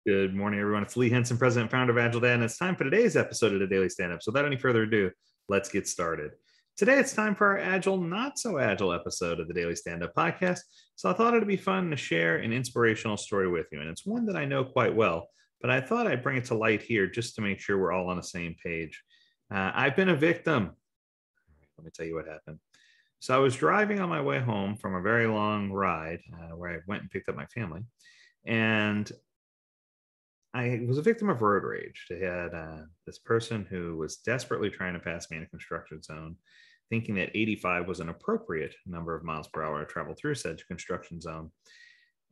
Good morning, everyone. It's Lee Henson, president and founder of Agiledad, and it's time for today's episode of the Daily Standup. So without any further ado, let's get started. Today, it's time for our Agile Not So Agile episode of the Daily Standup podcast. So I thought it'd be fun to share an inspirational story with you, and it's one that I know quite well, but I thought I'd bring it to light here just to make sure we're all on the same page. I've been a victim. Let me tell you what happened. So I was driving on my way home from a very long ride where I went and picked up my family, and I was a victim of road rage. They had this person who was desperately trying to pass me in a construction zone, thinking that 85 was an appropriate number of miles per hour to travel through said construction zone.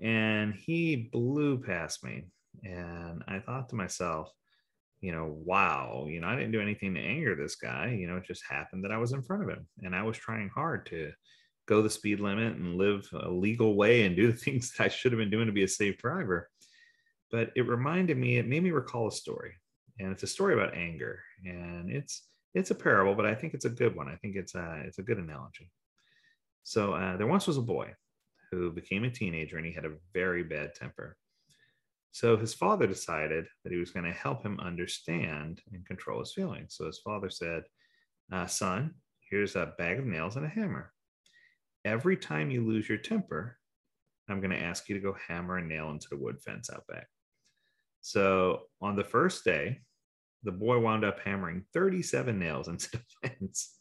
And he blew past me. And I thought to myself, wow, I didn't do anything to anger this guy. It just happened that I was in front of him. And I was trying hard to go the speed limit and live a legal way and do the things that I should have been doing to be a safe driver. But it made me recall a story, and it's a story about anger, and it's a parable, but I think it's a good one. I think it's a good analogy. So there once was a boy who became a teenager, and he had a very bad temper. So his father decided that he was going to help him understand and control his feelings. So his father said, son, here's a bag of nails and a hammer. Every time you lose your temper, I'm going to ask you to go hammer a nail into the wood fence out back. So on the first day, the boy wound up hammering 37 nails into the fence.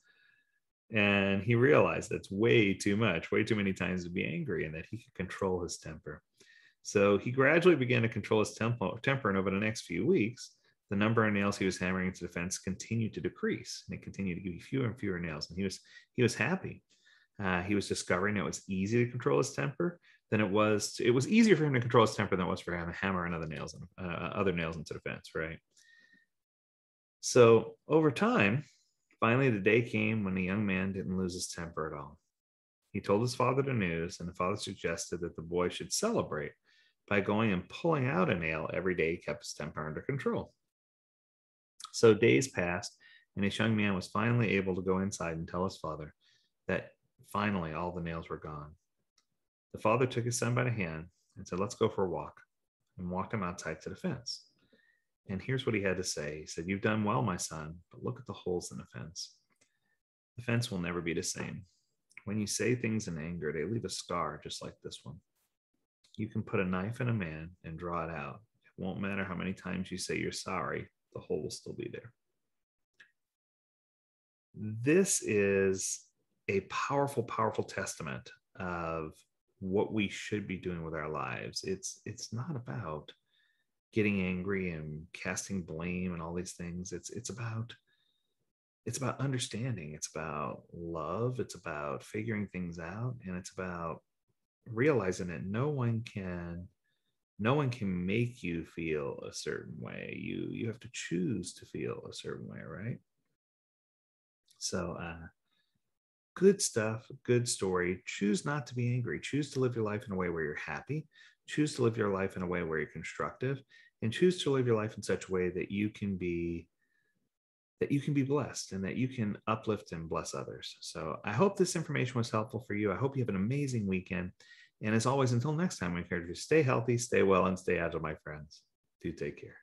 And he realized that's way too much, way too many times to be angry, and that he could control his temper. So he gradually began to control his temper, and over the next few weeks, the number of nails he was hammering into the fence continued to decrease, and it continued to give you fewer and fewer nails. And he was happy. He was discovering it was easy to control his temper than it was easier for him to control his temper than it was for him to hammer other nails into the fence, right? So over time, finally the day came when the young man didn't lose his temper at all. He told his father the news, and the father suggested that the boy should celebrate by going and pulling out a nail every day he kept his temper under control. So days passed, and this young man was finally able to go inside and tell his father that finally all the nails were gone. The father took his son by the hand and said, let's go for a walk, and walked him outside to the fence. And here's what he had to say. He said, you've done well, my son, but look at the holes in the fence. The fence will never be the same. When you say things in anger, they leave a scar just like this one. You can put a knife in a man and draw it out. It won't matter how many times you say you're sorry, the hole will still be there. This is a powerful, powerful testament of what we should be doing with our lives. It's not about getting angry and casting blame and all these things. It's about understanding. It's about love. It's about figuring things out, and it's about realizing that no one can make you feel a certain way. You have to choose to feel a certain way, right? So good stuff, good story. Choose not to be angry. Choose to live your life in a way where you're happy. Choose to live your life in a way where you're constructive, and choose to live your life in such a way that you can be blessed and that you can uplift and bless others. So I hope this information was helpful for you. I hope you have an amazing weekend. And as always, until next time, I encourage you to stay healthy, stay well, and stay agile, my friends. Do take care.